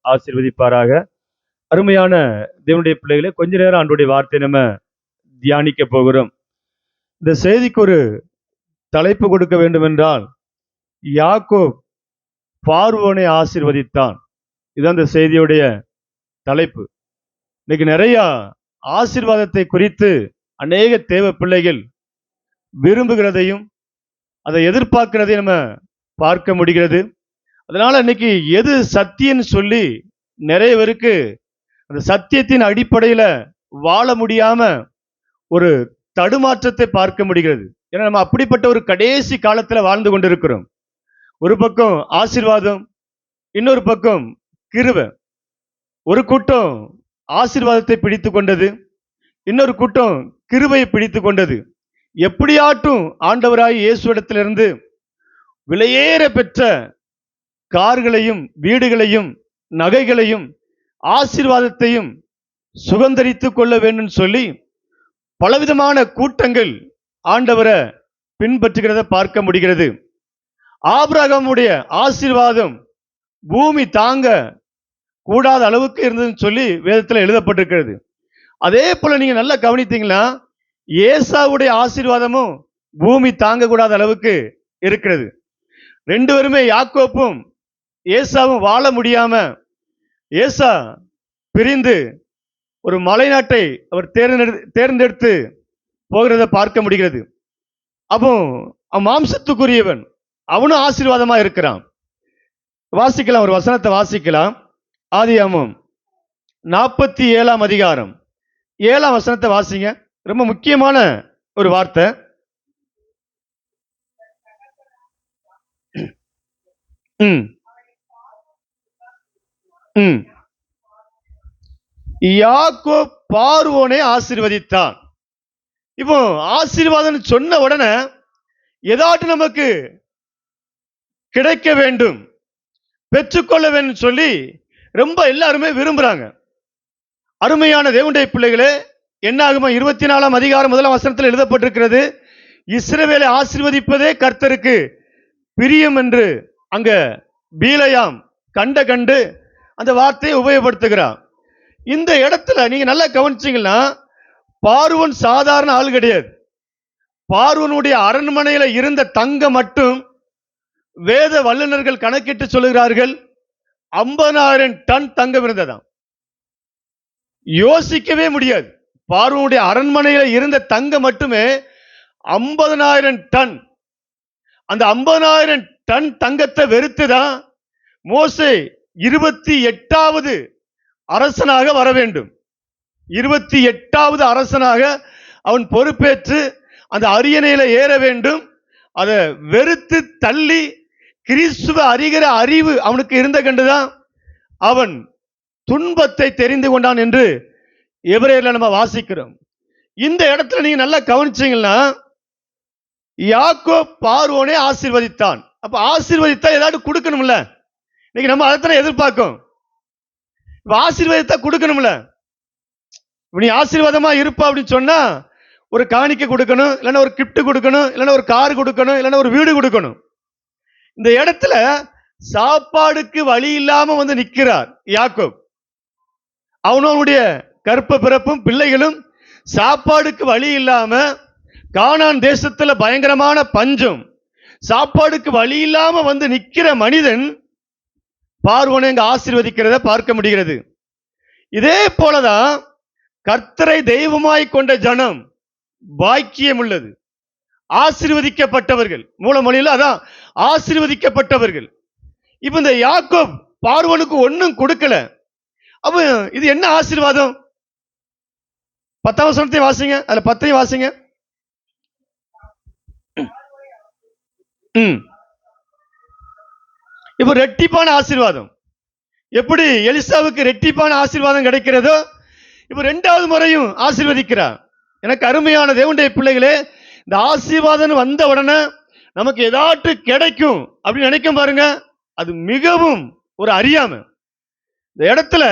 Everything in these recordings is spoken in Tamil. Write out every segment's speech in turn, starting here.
ஆசீர்வதிப்பாராக. அருமையான தேவனுடைய பிள்ளைகளே, கொஞ்ச நேரம் ஆண்டவருடைய வார்த்தை நம்ம தியானிக்க போகிறோம். இந்த செய்திக்கு ஒரு தலைப்பு கொடுக்க வேண்டும் என்றால், யாக்கோப் பார்வோனை ஆசீர்வதித்தான். இதுதான் இந்த செய்தியுடைய தலைப்பு. இன்னைக்கு நிறைய ஆசீர்வாதத்தை குறித்து அநேக தேவ பிள்ளைகள் விரும்புகிறதையும் அதை எதிர்பார்க்கிறதையும் நம்ம பார்க்க முடிகிறது. அதனால இன்னைக்கு எது சத்தியம்னு சொல்லி நிறைய பேருக்கு அந்த சத்தியத்தின் அடிப்படையில் வாழ முடியாம ஒரு தடுமாற்றத்தை பார்க்க முடிகிறது. ஏன்னா நம்ம அப்படிப்பட்ட ஒரு கடைசி காலத்தில் வாழ்ந்து கொண்டிருக்கிறோம். ஒரு பக்கம் ஆசீர்வாதம், இன்னொரு பக்கம் கிருபை. ஒரு கூட்டம் ஆசீர்வாதத்தை பிடித்து கொண்டது, இன்னொரு கூட்டம் கிருபையை பிடித்து கொண்டது. எப்படியாட்டும் ஆண்டவராய் இயேசுவிடத்திலிருந்து விலையேற பெற்ற கார்களையும் வீடுகளையும் நகைகளையும் ஆசீர்வாதத்தையும் சுகந்தரித்துக் கொள்ள வேண்டும் சொல்லி பலவிதமான கூட்டங்கள் ஆண்டவரை பின்பற்றுகிறத பார்க்க முடிகிறது. ஆபிரகாமுடைய ஆசீர்வாதம் பூமி தாங்க கூடாத அளவுக்கு இருந்ததுன்னு சொல்லி வேதத்தில் எழுதப்பட்டிருக்கிறது. அதே போல நீங்க நல்லா கவனித்தீங்கன்னா ஏசாவுடைய ஆசீர்வாதமும் பூமி தாங்க கூடாத அளவுக்கு இருக்கிறது. ரெண்டு பேருமே யாக்கோப்பும் ஏசாவும் வாழ முடியாம ஏசா பிரிந்து ஒரு மலைநாட்டை அவர் தேர்ந்தெடுத்து போகிறத பார்க்க முடிகிறது. அப்போ மாம்சத்துக்குரியவன் அவனும் ஆசீர்வாதமா இருக்கிறான். வாசிக்கலாம், ஒரு வசனத்தை வாசிக்கலாம். ஆதியாகமம் 47ஆம் அதிகாரம் 7ஆம் வசனத்தை வாசிங்க. ரொம்ப முக்கியமான ஒரு வார்த்தை. யாக்கோப் பார்வோனை ஆசீர்வதித்தான். இப்போ ஆசீர்வாதம் சொன்ன உடனே ஏதாட்டும் நமக்கு கிடைக்க வேண்டும், பெற்றுக்கொள்ள வேண்டும் சொல்லி ரொம்ப எல்லாருமே விரும்புறாங்க. அருமையான தேவனுடைய பிள்ளைகளே, என்னாகமம் 24ஆம் அதிகாரம் 1ஆம் வசனத்தில் எழுதப்பட்டிருக்கிறது, இஸ்ரவேலை ஆசீர்வதிப்பதே கர்த்தருக்கு பிரியம் என்று அங்க பீலையாம் கண்டு அந்த வார்த்தையை உபயோகப்படுத்துகிறார். இந்த இடத்துல நீங்க நல்லா கவனிச்சீங்கன்னா பார்வோன் சாதாரண ஆள் கிடையாது. பார்வோனுடைய அரண்மனையில இருந்த தங்கம் மட்டும் வேத வல்லுநர்கள் கணக்கிட்டு சொல்லுகிறார்கள் 50,000 டன் தங்கம் இருந்ததாம். யோசிக்கவே முடியாது. பார்வோனுடைய அரண்மனையில இருந்த தங்கம் மட்டுமே 50,000 டன். அந்த 50,000 டன் தங்கத்தை வெறுத்துதான் மோசே 28வது அரசனாக வர வேண்டும். 28வது அரசனாக அவன் பொறுப்பேற்று அந்த அரியணையில ஏற வேண்டும். அதை வெறுத்து தள்ளி கிறிஸ்துவ அறிகிற அறிவு அவனுக்கு இருந்த கண்டுதான் அவன் துன்பத்தை தெரிந்து கொண்டான் என்று எபிரேயர்ல நம்ம வாசிக்கிறோம். இந்த இடத்துல நீங்க நல்லா கவனிச்சீங்கன்னா யாக்கோப் பார்வோனை ஆசீர்வதித்தான். அப்ப ஆசீர்வதித்தா ஏதாவது கொடுக்கணும்ல. இன்னைக்கு நம்ம அதைத்தானே எதிர்பார்க்கும். ஆசீர்வாதத்தை கொடுக்கணும்ல. நீ ஆசீர்வாதமா இருப்பா அப்படின்னு சொன்னா ஒரு காணிக்கை கொடுக்கணும், இல்லைன்னா ஒரு கிஃப்ட் கொடுக்கணும், இல்லைன்னா ஒரு கார் கொடுக்கணும், இல்லைன்னா ஒரு வீடு கொடுக்கணும். இந்த இடத்துல சாப்பாடுக்கு வழி இல்லாம வந்து நிற்கிறார் யாக்கோப். அவனுடைய கற்ப பிறப்பும் பிள்ளைகளும் சாப்பாடுக்கு வழி இல்லாம, கானான் தேசத்துல பயங்கரமான பஞ்சம், சாப்பாடுக்கு வழி இல்லாம வந்து நிற்கிற மனிதன் பார்வோனை அங்க ஆசீர்வதிக்கிறத பார்க்க முடிகிறது. இதே போலதான் கர்த்தரை தெய்வமாய் கொண்ட ஜனம் பாக்கியம் உள்ளது, ஆசீர்வதிக்கப்பட்டவர்கள். மூலமொழியில் அதான் ஆசீர்வதிக்கப்பட்டவர்கள். இப்ப இந்த யாக்கோப் பார்வோனுக்கு ஒன்னும் கொடுக்கல. அப்ப இது என்ன ஆசீர்வாதம்? 10ஆம் வசனத்தை வாசிங்க, அதுல 10ஐயும் வாசிங்க. இப்ப ரெட்டிப்பான ஆசீர்வாதம். எப்படி எலிசாவுக்கு ரெட்டிப்பான ஆசீர்வாதம் கிடைக்கிறதோ, இப்ப 2வது முறையும் ஆசீர்வதிக்கிறார். எனக்கு அருமையான தேவனுடைய பிள்ளைகளே, இந்த ஆசீர்வாதம் வந்த உடனே நமக்கு ஏதாட்டும் கிடைக்கும் அப்படின்னு நினைக்கும் பாருங்க, அது மிகவும் ஒரு அறியாமை. இந்த இடத்துல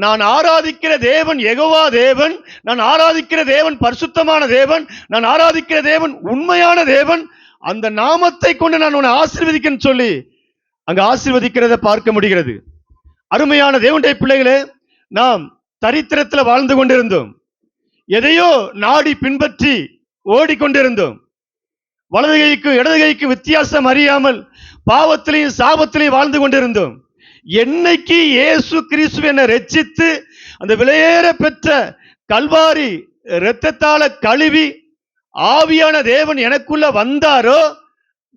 நான் ஆராதிக்கிற தேவன் யெகோவா தேவன், நான் ஆராதிக்கிற தேவன் பரிசுத்தமான தேவன், நான் ஆராதிக்கிற தேவன் உண்மையான தேவன், அந்த நாமத்தை கொண்டு நான் உன்னை ஆசீர்வதிக்கன்னு சொல்லி அங்க ஆசீர்வதிக்கிறத பார்க்க முடிகிறது. அருமையான தேவனுடைய பிள்ளைகளே, நாம் தரித்திரத்தில் வாழ்ந்து கொண்டிருந்தோம். எதையோ நாடி பின்பற்றி ஓடிக்கொண்டிருந்தோம். வலது கைக்கும் இடது கைக்கும் வித்தியாசம் அறியாமல் பாவத்திலையும் சாபத்திலையும் வாழ்ந்து கொண்டிருந்தோம். என்னைக்கு இயேசு கிறிஸ்து என்னை ரட்சித்து அந்த விலையேற பெற்ற கல்வாரி இரத்தத்தால கழுவி ஆவியான தேவன் எனக்குள்ள வந்தாரோ,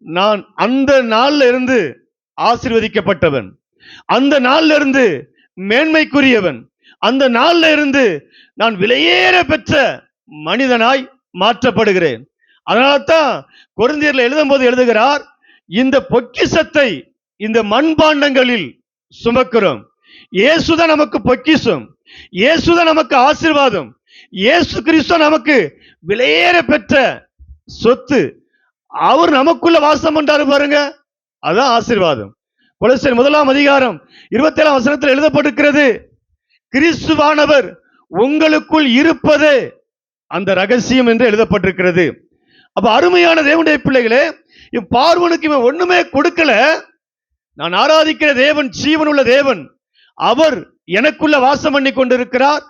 நான் அந்த நாள்ல இருந்து ஆசீர்வதிக்கப்பட்டவன், அந்த நாள்ல இருந்து மேன்மைக்குரியவன், அந்த நாள்ல இருந்து நான் விலையேற பெற்ற மனிதனாய் மாற்றப்படுகிறேன். அதனால்தான் கொரிந்தியர்ல எழுதும் போது எழுதுகிறார், இந்த பொக்கிஷத்தை இந்த மண்பாண்டங்களில் சுமக்கிறோம். இயேசுதான் நமக்கு பொக்கிஷம், இயேசுதான் நமக்கு ஆசீர்வாதம், இயேசு கிறிஸ்து நமக்கு விலையேற பெற்ற சொத்து. அவர் நமக்குள்ள வாசம் பண்றாரு பாருங்க, அதான் ஆசீர்வாதம். கொலோசியர் 1:27 எழுதப்பட்டிருக்கிறது, கிறிஸ்துவானவர் உங்களுக்குள் இருப்பது அந்த ரகசியம் என்று எழுதப்பட்டிருக்கிறது. அப்ப அருமையான தேவனுடைய பிள்ளைகளே, பார்வனுக்கு இவன் ஒண்ணுமே கொடுக்கல. நான் ஆராதிக்கிற தேவன் ஜீவனுள்ள தேவன், அவர் எனக்குள்ள வாசம் பண்ணி கொண்டிருக்கிறார்.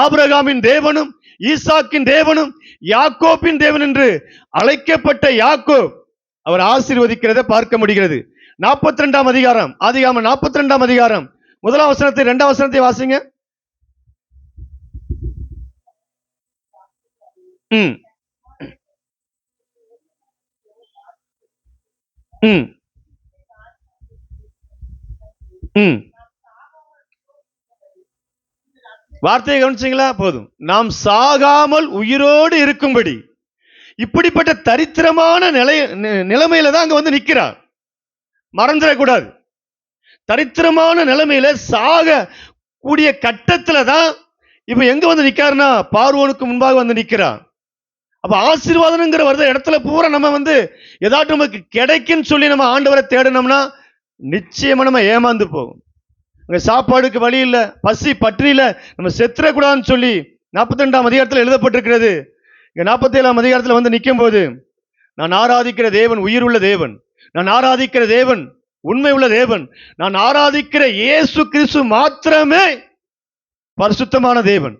ஆபிரகாமின் தேவனும் ஈசாக்கின் தேவனும் யாக்கோபின் தேவன் என்று அழைக்கப்பட்ட யாக்கோப் அவர் ஆசீர்வதிக்கிறதை பார்க்க முடிகிறது. 42ஆம் அதிகாரம், ஆதியாகமம் 42ஆம் அதிகாரம் 1ஆம் வசனத்தை 2ஆம் வசனத்தை வாசிங்க. வார்த்தையை கவனிச்சீங்களா? போதும். நாம் சாகாமல் உயிரோடு இருக்கும்படி இப்படிப்பட்ட தரித்திரமான நிலைமையில தான் அங்க வந்து நிக்கிறார். மறந்துடக்கூடாது. தரித்திரமான நிலைமையில சாக கூடிய கட்டத்துல தான் இப்ப எங்க வந்து நிக்காருன்னா பார்வோனுக்கு முன்பாக வந்து நிக்கிறார். அப்ப ஆசீர்வாதம்ங்கிற வருத இடத்துல பூரா நம்ம வந்து ஏதாட்டும் நமக்கு கிடைக்குன்னு சொல்லி நம்ம ஆண்டவரை தேடணும்னா நிச்சயமா நம்ம ஏமாந்து போகும். சாப்பாடுக்கு வழி இல்லை, பசி பற்றியில நம்ம செத்துறக்கூடாதுன்னு சொல்லி 42ஆம் அதிகாரத்தில் எழுதப்பட்டிருக்கிறது. இங்க 47ஆம் அதிகாரத்தில் வந்து நிற்கும் போது, நான் ஆராதிக்கிற தேவன் உயிருள்ள தேவன், நான் ஆராதிக்கிற தேவன் உண்மை உள்ள தேவன், நான் ஆராதிக்கிற இயேசு கிறிஸ்து மாத்திரமே பரிசுத்தமான தேவன்,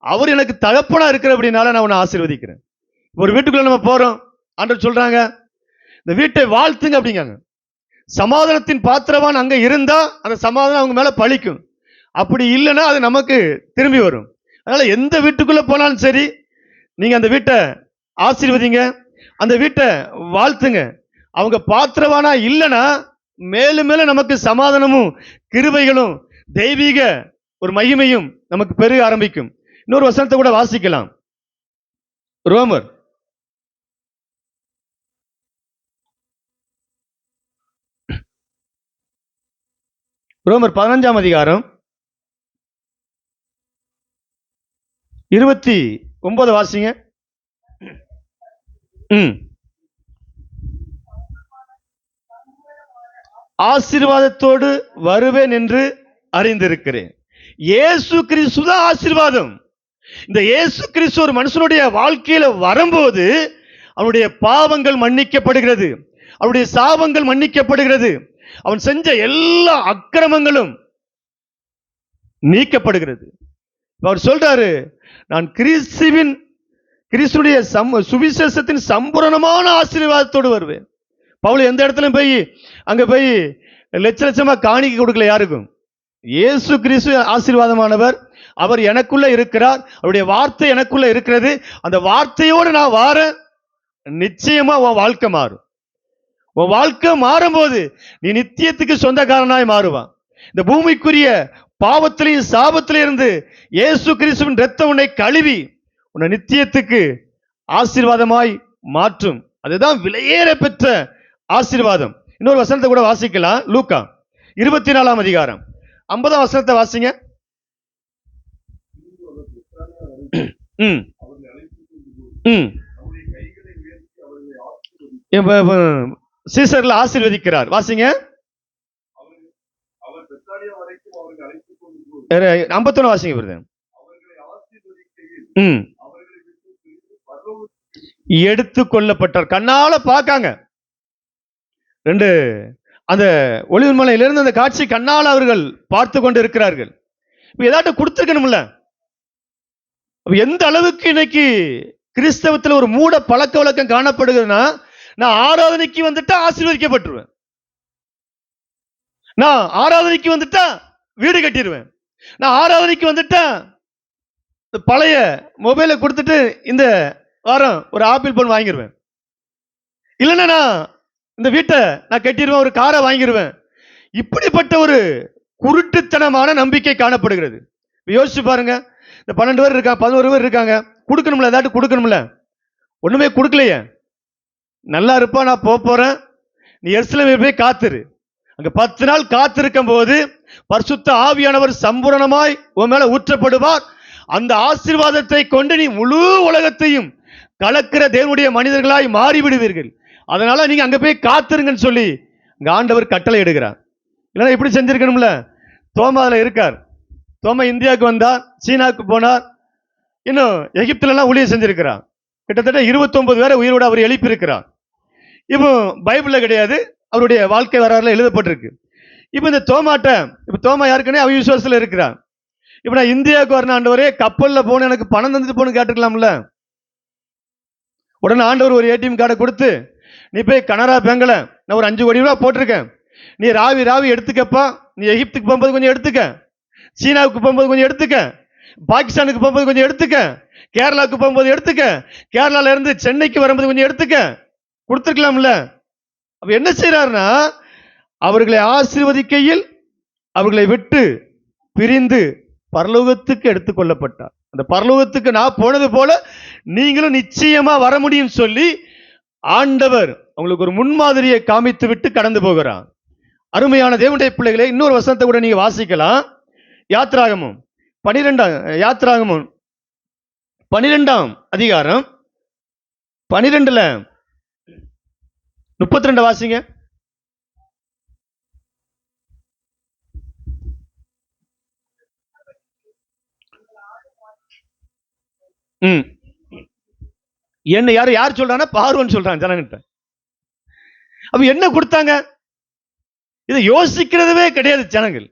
அவர் எனக்கு தகப்பனா இருக்கிற அப்படின்னால நான் உன்னை ஆசீர்வதிக்கிறேன். ஒரு வீட்டுக்குள்ள நம்ம போறோம், ஆண்டவர் சொல்றாங்க இந்த வீட்டை வாழ்த்துங்க அப்படிங்காங்க. சமாதானத்தின் பாத்திரவான் அங்க இருந்தா அந்த சமாதானம் அவங்க மேல பழிக்கும், அப்படி இல்லைன்னா அது நமக்கு திரும்பி வரும். அதனால எந்த வீட்டுக்குள்ள போனாலும் சரி, நீங்க அந்த வீட்டை ஆசீர்வதிங்க, அந்த வீட்டை வாழ்த்துங்க. அவங்க பாத்திரவானா இல்லைன்னா மேலும் மேலும் நமக்கு சமாதானமும் கிருபைகளும் தெய்வீக ஒரு மகிமையும் நமக்கு பெருக ஆரம்பிக்கும். இன்னொரு வசனத்தை கூட வாசிக்கலாம். ரோமர் ரோமர் 15ஆம் அதிகாரம் 29 வாசிங்க. ஆசீர்வாதத்தோடு வருவேன் என்று அறிந்திருக்கிறேன். இயேசு கிறிஸ்து தான் ஆசீர்வாதம். இந்த இயேசு கிறிஸ்து ஒரு மனுஷனுடைய வாழ்க்கையில வரும்போது அவனுடைய பாவங்கள் மன்னிக்கப்படுகிறது, அவனுடைய சாபங்கள் மன்னிக்கப்படுகிறது, அவன் செஞ்ச எல்லா அக்கிரமங்களும் நீக்கப்படுகிறது. அவர் சொல்றாரு, நான் கிறிஸ்துடைய சுவிசேஷத்தின் சம்பூரணமான ஆசீர்வாதத்தோடு வருவேன். பவுல் எந்த இடத்துல போய் அங்க போய் லட்ச லட்சமா காணிக்கை கொடுக்கல யாருக்கும். இயேசு கிறிஸ்து ஆசீர்வாதமானவர், அவர் எனக்குள்ள இருக்கிறார், அவருடைய வார்த்தை எனக்குள்ள இருக்கிறது, அந்த வார்த்தையோடு நான் வார நிச்சயமா உன் வாழ்க்கை மாறும். உன் வாழ்க்கை மாறும்போது நீ நித்தியத்துக்கு சொந்தக்காரனாய் மாறுவான். இந்த பூமிக்குரிய பாவத்திலையும் சாபத்திலையும் இருந்து இயேசு கிறிஸ்துவின் இரத்தம் உன்னை கழுவி உன்னை நித்தியத்துக்கு ஆசீர்வாதமாய் மாற்றும். அதுதான் விலையேற பெற்ற ஆசீர்வாதம். இன்னொரு வசனத்தை கூட வாசிக்கலாம். லூக்கா 24ஆம் அதிகாரம் 50ஆம் வசனத்தை வாசிங்க. சீசர்ல ஆசீர்வதிக்கிறார். வாசிங்க. 51 வாசிங்க வருது. எடுத்து கொள்ளப்பட்டார். கண்ணால பார்க்காங்க. 2 அந்த ஒலிவன் மலையிலிருந்து அந்த காட்சி கண்ணால் அவர்கள் பார்த்து கொண்டு இருக்கிறார்கள். இப்ப ஏதாட்டும் கொடுத்துருக்கணும்ல. எந்த அளவுக்கு இன்னைக்கு கிறிஸ்தவத்தில் ஒரு மூட பழக்க வழக்கம் காணப்படுகிறதுனா, நான் ஆராதனைக்கு வந்துட்டா ஆசீர்வதிக்கப்பட்டுருவேன், நான் ஆராதனைக்கு வந்துட்டா வீடு கட்டிடுவேன், நான் ஆராதனைக்கு வந்துட்டா பழைய மொபைலை கொடுத்துட்டு இந்த வாரம் ஒரு ஆப்பிள் போன் வாங்கிடுவேன், இல்லைன்னா நான் இந்த வீட்டை நான் கட்டிடுவேன், ஒரு காரை வாங்கிடுவேன். இப்படிப்பட்ட ஒரு குருட்டுத்தனமான நம்பிக்கை காணப்படுகிறது. யோசிச்சு பாருங்க, இந்த 12 பேர் இருக்காங்க, 11 பேர் இருக்காங்க, கொடுக்கணும்ல, ஏதாட்டும் கொடுக்கணும்ல, ஒண்ணுமே கொடுக்கலையே. நல்லா இருப்பா, நான் போறேன், நீ எருசலேமில் போய் காத்துரு, அங்க 10 நாள் காத்திருக்கும் போது பரிசுத்த ஆவியானவர் சம்பூரணமாய் உன் மேல ஊற்றப்படுவார், அந்த ஆசீர்வாதத்தை கொண்டு நீ முழு உலகத்தையும் கலக்கிற தேவனுடைய மனிதர்களாய் மாறிவிடுவீர்கள், அதனால நீங்க அங்க போய் காத்திருங்கன்னு சொல்லி அங்க ஆண்டவர் கட்டளை இடுகிறார். இல்லைன்னா இப்படி செஞ்சிருக்கணும்ல. தோமா அதுல இருக்கார். தோமா இந்தியாவுக்கு வந்தார், சீனாவுக்கு போனார், இன்னும் எகிப்துல எல்லாம் ஊழியம் செஞ்சிருக்கிறார். கிட்டத்தட்ட 29 பேரை உயிரோடு அவர் எழுப்பியிருக்கிறார். இப்போ பைபிள்ல கிடையாது, அவருடைய வாழ்க்கை வரலாறுல எழுதப்பட்டிருக்கு. இப்போ இந்த தோமாட்ட, இப்போ தோமா யாருக்குன்னே அவிசுவாசத்துல இருக்கிறார். இப்போ நான் இந்தியாவுக்கு வரணும் ஆண்டவரே, கப்பல்ல போன எனக்கு பணம் தந்துட்டு போன்னு கேட்டுக்கலாம்ல. உடனே ஆண்டவர் ஒரு ஏடிஎம் கார்டை கொடுத்து, நீ போய் கனரா பேங்க்ல நான் ஒரு 5 கோடி ரூபா போட்டிருக்கேன், நீ ராவி ராவி எடுத்துக்கப்பா, நீ எகிப்துக்கு போகும்போது கொஞ்சம் எடுத்துக்க, சீனாவுக்கு போகும்போது கொஞ்சம் எடுத்துக்க, பாகிஸ்தானுக்கு போகும்போது கொஞ்சம் எடுத்துக்க, கேரளாவுக்கு போகும்போது எடுத்துக்க, கேரளால இருந்து சென்னைக்கு வரும்போது கொஞ்சம் எடுத்துக்க, கொடுத்துருக்கலாம்ல. அப்ப என்ன செய்யறாருன்னா, அவர்களை ஆசீர்வதிக்கையில் அவர்களை விட்டு பிரிந்து பரலோகத்துக்கு எடுத்துக்கொள்ளப்பட்டார். அந்த பரலோகத்துக்கு நான் போனது போல நீங்களும் நிச்சயமா வர முடியும் சொல்லி ஆண்டவர் உங்களுக்கு ஒரு முன்மாதிரியை காமித்து விட்டு கடந்து போகிறார். அருமையான தேவனுடைய பிள்ளைகளை, இன்னொரு வசனத்தை கூட நீங்க வாசிக்கலாம். யாத்ராகமம் 12ஆம் அதிகாரம் 12ல 32 வாசிங்க. என்ன யார் சொல்றாங்க? பார்வன் சொல்றாங்க ஜனங்கிட்ட. அப்ப என்ன கொடுத்தாங்க? இதை யோசிக்கிறதவே கிடையாது ஜனங்கள்.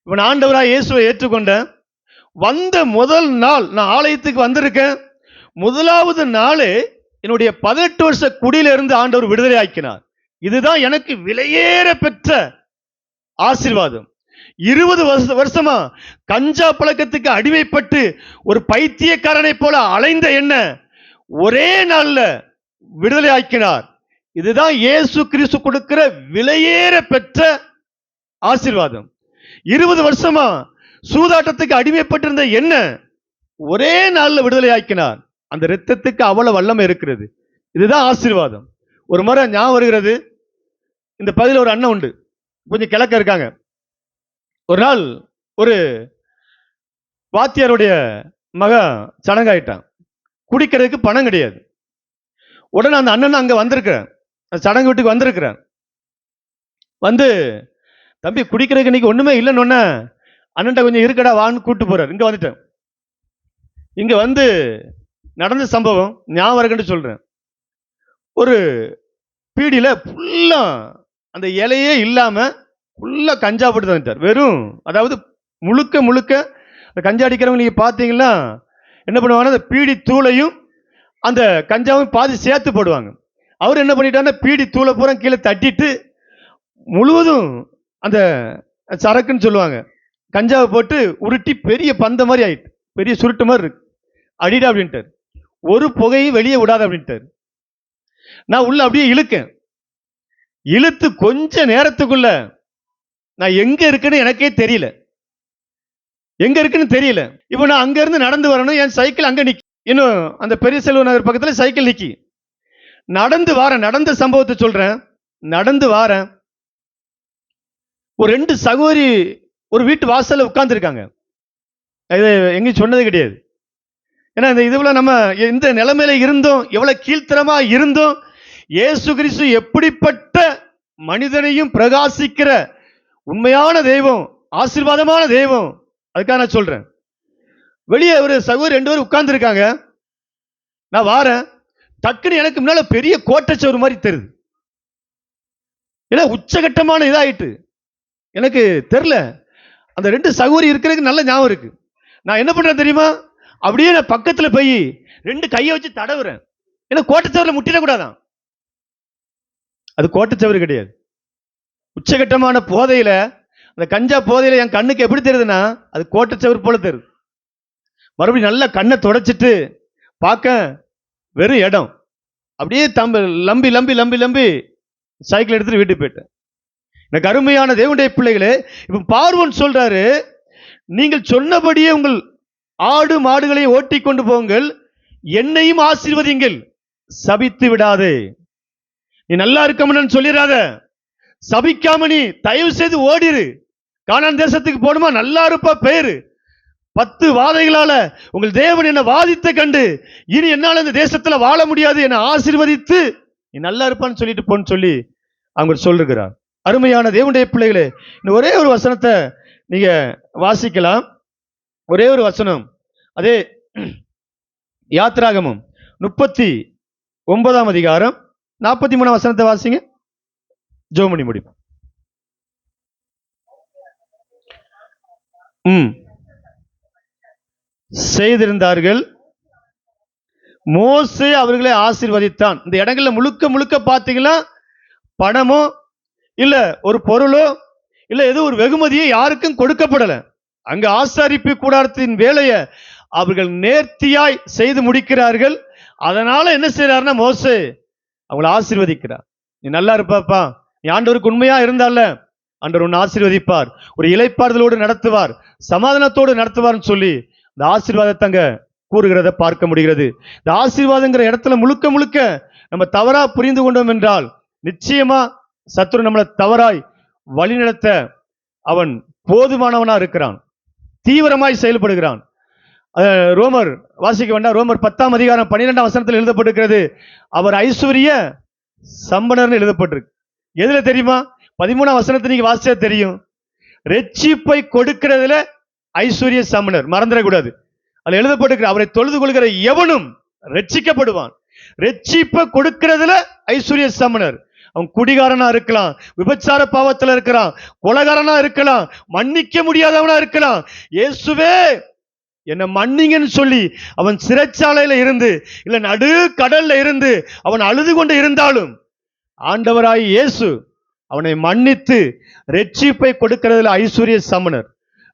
இவன் ஆண்டவராய் இயேசுவை ஏற்றுக்கொண்ட வந்த முதல் நாள், நான் ஆலயத்துக்கு வந்திருக்கேன், முதலாவது நாளே என்னுடைய 18 வருஷ குடியிலிருந்து ஆண்டவர் விடுதலை ஆக்கினார். இதுதான் எனக்கு விலையேற பெற்ற ஆசீர்வாதம். 20 வருஷமா கஞ்சா பழக்கத்துக்கு அடிமைப்பட்டு ஒரு பைத்தியக்காரனை போல அலைந்த என்ன ஒரே நாள்ல விடுதலை ஆக்கினார். இதுதான் இயேசு கிறிஸ்து கொடுக்கிற விலையேற பெற்ற ஆசீர்வாதம். 20 வருஷமா சூதாட்டத்துக்கு அடிமைப்பட்டிருந்த என்ன ஒரே நாள்ல விடுதலை ஆக்கினார். அந்த இரத்தத்துக்கு அவ்வளவு வல்லமை இருக்கிறது. இதுதான் ஆசீர்வாதம். ஒரு முறை ஞாபகம் வருகிறது, இந்த பகுதியில் ஒரு அண்ணன் உண்டு, கொஞ்சம் கிழக்க இருக்காங்க. ஒரு நாள் ஒரு வாத்தியாருடைய மகன் சடங்காயிட்டான், குடிக்கிறதுக்கு பணம் கிடையாது. உடனே அந்த அண்ணன் அங்க வந்திருக்கிறேன், சடங்கு வீட்டுக்கு வந்திருக்கிறேன். வந்து தம்பி குடிக்கிறதுக்கு இன்னைக்கு ஒண்ணுமே இல்லைன்னு அண்ணன்ட்ட கொஞ்சம் இருக்கடா வான்னு கூட்டு போறாரு. இங்க வந்துட்டேன். இங்க வந்து நடந்த சம்பவம் ஞாபகம் இருக்குன்னு சொல்றேன். ஒரு பீடியில ஃபுல்லா அந்த இலையே இல்லாம ஃபுல்லா கஞ்சா போட்டு வந்துட்டார். வெறும், அதாவது முழுக்க முழுக்க கஞ்சா அடிக்கிறவங்க நீங்க பாத்தீங்கன்னா என்ன பண்ணுவாங்கன்னா, அந்த பீடி தூளையும் அந்த கஞ்சாவும் பாதி சேர்த்து போடுவாங்க. அவர் என்ன பண்ணிட்டாருன்னா, பீடி தூளை பூரா கீழே தட்டிட்டு முழுவதும் அந்த சரக்குன்னு சொல்லுவாங்க கஞ்சாவை போட்டு உருட்டி பெரிய பந்த மாதிரி ஆயிட்டு, பெரிய சுருட்டு மாதிரி இருக்கு, அடிடா அப்படின்ட்டார். ஒரு புகையும் வெளியே விடாத அப்படின்ட்டார். நான் உள்ள அப்படியே இழுக்கேன். இழுத்து கொஞ்ச நேரத்துக்குள்ள நான் எங்க இருக்குன்னு எனக்கே தெரியல, எங்க இருக்குன்னு தெரியல. இப்போ நான் அங்க இருந்து நடந்து வரணும், என் சைக்கிள் அங்க நிக்கி, இன்னும் அந்த பெரிய செல்வ நகர் பக்கத்துல சைக்கிள் நிக்கி. நடந்து வாரேன், நடந்த சம்பவத்தை சொல்றேன். நடந்து வாரேன், ஒரு 2 சகோதரி ஒரு வீட்டு வாசல்ல உட்கார்ந்து இருக்காங்க. இது எங்கேயும் சொன்னது கிடையாது. ஏன்னா இந்த இதுல நம்ம எந்த நிலைமையில இருந்தோம், எவ்வளவு கீழ்த்தரமா இருந்தோம், இயேசு கிறிஸ்து எப்படிப்பட்ட மனிதனையும் பிரகாசிக்கிற உண்மையான தெய்வம், ஆசீர்வாதமான தெய்வம், அதுக்காக நான் சொல்றேன். வெளியே ஒரு சகோதரி 2 பேர் உட்கார்ந்து இருக்காங்க. நான் வாரேன், டக்குன்னு எனக்கு முன்னால பெரிய கோட்டைச்சோறு மாதிரி தெரியுது. ஏன்னா உச்சகட்டமான இதாயிட்டு. எனக்கு தெரியல, அந்த 2 சகோதரி இருக்கிறதுக்கு நல்ல ஞாபகம் இருக்கு. நான் என்ன பண்றேன் தெரியுமா, அப்படியே நான் பக்கத்துல போய் 2 கையை வச்சு தடவுறேன். ஏன்னா கோட்டச்சவரில் முட்டிடக்கூடாதான். அது கோட்டச்சவறு கிடையாது. உச்சகட்டமான போதையில, அந்த கஞ்சா போதையில என் கண்ணுக்கு எப்படி தெரியுதுன்னா, அது கோட்டச்சவறு போல தெரியுது. மறுபடியும் நல்லா கண்ணை தொடச்சிட்டு பார்க்க வெறும் இடம். அப்படியே lumpy lumpy lumpy lumpy cycle எடுத்துட்டு வீட்டுக்கு போயிட்டேன். எனக்கு அருமையான தேவனுடைய பிள்ளைகளே, இப்ப பார்வோன் சொல்றாரு, நீங்கள் சொன்னபடியே உங்கள் ஆடு மாடுகளை ஓட்டி கொண்டு போங்கள், என்னையும் ஆசீர்வதிங்கள், சபித்து விடாதே. நீ நல்லா இருக்கணும்னு சொல்லிடாத, சபிக்காம நீ தயவு செய்து ஓடிரு. கானான் தேசத்துக்கு போடுமா, நல்லா இருப்பா பேரு. 10 வாதைகளால உங்கள் தேவன் என்ன வாதித்த கண்டு இனி என்னால இந்த தேசத்துல வாழ முடியாது, என்னை ஆசீர்வதித்து நீ நல்லா இருப்பான்னு சொல்லிட்டு போன்னு சொல்லி அவங்க சொல்லுகிறார். அருமையான தேவனுடைய பிள்ளைகளே, இந்த ஒரே ஒரு வசனத்தை நீங்க வாசிக்கலாம். ஒரே ஒரு வசனம், அதே யாத்திராகமம் 39ஆம் அதிகாரம் 43ஆம் வசனத்தை வாசிங்க. ஜோமணி முடிப்போம். செய்திருந்தார்கள், மோசே அவர்களை ஆசீர்வதித்தான். இந்த இடங்கள்ல முழுக்க முழுக்க பார்த்தீங்கன்னா பணமோ இல்ல ஒரு பொருளோ இல்ல ஏதோ ஒரு வெகுமதியை யாருக்கும் கொடுக்கப்படல. அங்க ஆசாரிப்பு கூடாரத்தின் வேலையை அவர்கள் நேர்த்தியாய் செய்து முடிக்கிறார்கள். அதனால என்ன செய்யறாருன்னா, மோசே அவங்களை ஆசீர்வதிக்கிறார். நீ நல்லா இருப்பாப்பா, நீ ஆண்டவருக்கு உண்மையா இருந்தால ஆண்டவர் உன்னை ஆசீர்வதிப்பார், ஒரு இளைப்பாறுதலோடு நடத்துவார், சமாதானத்தோடு நடத்துவார்னு சொல்லி இந்த ஆசீர்வாதத்தை அங்க கூறுகிறத பார்க்க முடிகிறது. இந்த ஆசீர்வாதங்கிற இடத்துல முழுக்க முழுக்க நம்ம தவறா புரிந்து கொண்டோம் என்றால் நிச்சயமா சத்துரு நம்மளை தவறாய் வழிநடத்த அவன் போதுமானவனா இருக்கிறான், தீவிரமாய் செயல்படுகிறான். ரோமர் வாசிக்க வேண்டாம், ரோமர் 10ஆம் அதிகாரம் 12ஆம் வசனத்தில் எழுதப்பட்டிருக்கிறது, அவர் ஐஸ்வர்ய சம்பனர்னு எழுதப்பட்டிருக்கு. எதுல தெரியுமா? 13ஆம் வசனத்தை நீங்க வாசிச்சா தெரியும். ரட்சிப்பை கொடுக்கிறதுல ஐஸ்வர்ய சம்பனர், மறந்துடக்கூடாது. அதுல எழுதப்பட்டிருக்கிற, அவரை தொழுது கொள்கிற எவனும் ரட்சிக்கப்படுவான். ரட்சிப்பை கொடுக்கிறதுல ஐஸ்வர்ய சம்பனர். அவன் குடிகாரனா இருக்கலாம், விபச்சார பாவத்துல இருக்கிறான், கொலைகாரனா இருக்கலாம், மன்னிக்க முடியாதவனா இருக்கலாம். இயேசுவே என்ன மன்னிங்கன்னு சொல்லி அவன் சிறைச்சாலையில இருந்து இல்ல நடு கடல்ல இருந்து அவன் அழுது கொண்டு இருந்தாலும் ஆண்டவராய் இயேசு அவனை மன்னித்து ரட்சிப்பை கொடுக்கிறதுல ஐஸ்வர்ய சமணர்.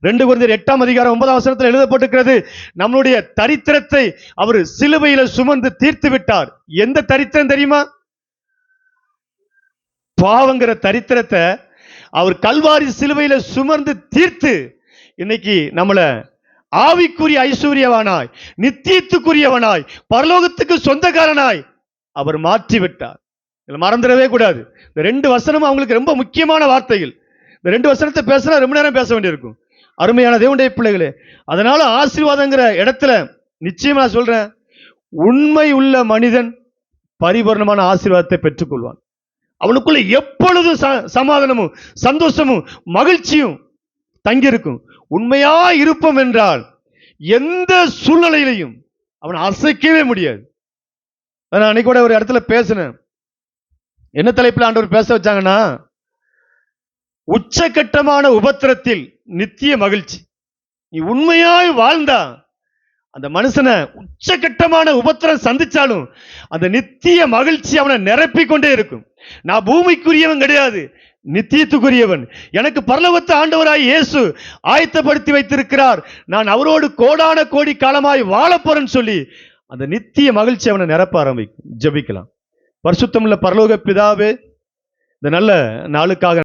2 கொரிந்தியர் 8ஆம் அதிகாரம் 9ஆம் வசனத்தில் எழுதப்பட்டிருக்கிறது, நம்மளுடைய தரித்திரத்தை அவர் சிலுவையில சுமந்து தீர்த்து விட்டார். எந்த தரித்திரம் தெரியுமா? பாவங்கிற தரித்திரத்தை அவர் கல்வாரி சிலுவையில சுமந்து தீர்த்து இன்னைக்கு நம்மள ஆவிக்குரிய ஐஸ்வர்யவானாய், நித்தியத்துக்குரியவனாய், பரலோகத்துக்கு சொந்தக்காரனாய் அவர் மாற்றி விட்டார். மறந்துடவே கூடாது. இந்த 2 வசனமும் அவங்களுக்கு ரொம்ப முக்கியமான வார்த்தைகள். இந்த 2 வசனத்தை பேசினா ரொம்ப நேரம் பேச வேண்டியிருக்கும். அருமையான தேவனுடைய பிள்ளைகளே, அதனால ஆசீர்வாதங்கிற இடத்துல நிச்சயமா நான் சொல்றேன், உண்மை உள்ள மனிதன் பரிபூர்ணமான ஆசீர்வாதத்தை பெற்றுக்கொள்வான். அவனுக்குள்ள எப்பொழுதும் சமாதானமும் சந்தோஷமும் மகிழ்ச்சியும் தங்கியிருக்கும். உண்மையா இருப்போம் என்றால் எந்த சூழ்நிலையிலையும் அவன் அசைக்கவே முடியாது. நான் அன்னைக்கு கூட ஒரு இடத்துல பேசினேன். என்ன தலைப்பில் ஆண்டவர் பேச வச்சாங்கன்னா, உச்சகட்டமான உபத்திரத்தில் நித்திய மகிழ்ச்சி. நீ உண்மையாய் வாழ்ந்தா அந்த மனுஷனை உச்சகட்டமான உபத்திரம் சந்திச்சாலும் அந்த நித்திய மகிழ்ச்சி அவனை நிரப்பிக் கொண்டே இருக்கும். நான் பூமிக்குரியவன் கிடையாது, நித்தியத்துக்குரியவன். எனக்கு பரலோகத்தை ஆண்டவராய் இயேசு ஆயத்தப்படுத்தி வைத்திருக்கிறார். நான் அவரோடு கோடான கோடி காலமாய் வாழ போறேன்னு சொல்லி அந்த நித்திய மகிழ்ச்சி அவனை நிரப்ப ஆரம்பிக்கும். ஜெபிக்கலாம். பரிசுத்தமுள்ள பரலோக பிதாவே, இந்த நல்ல நாளுக்காக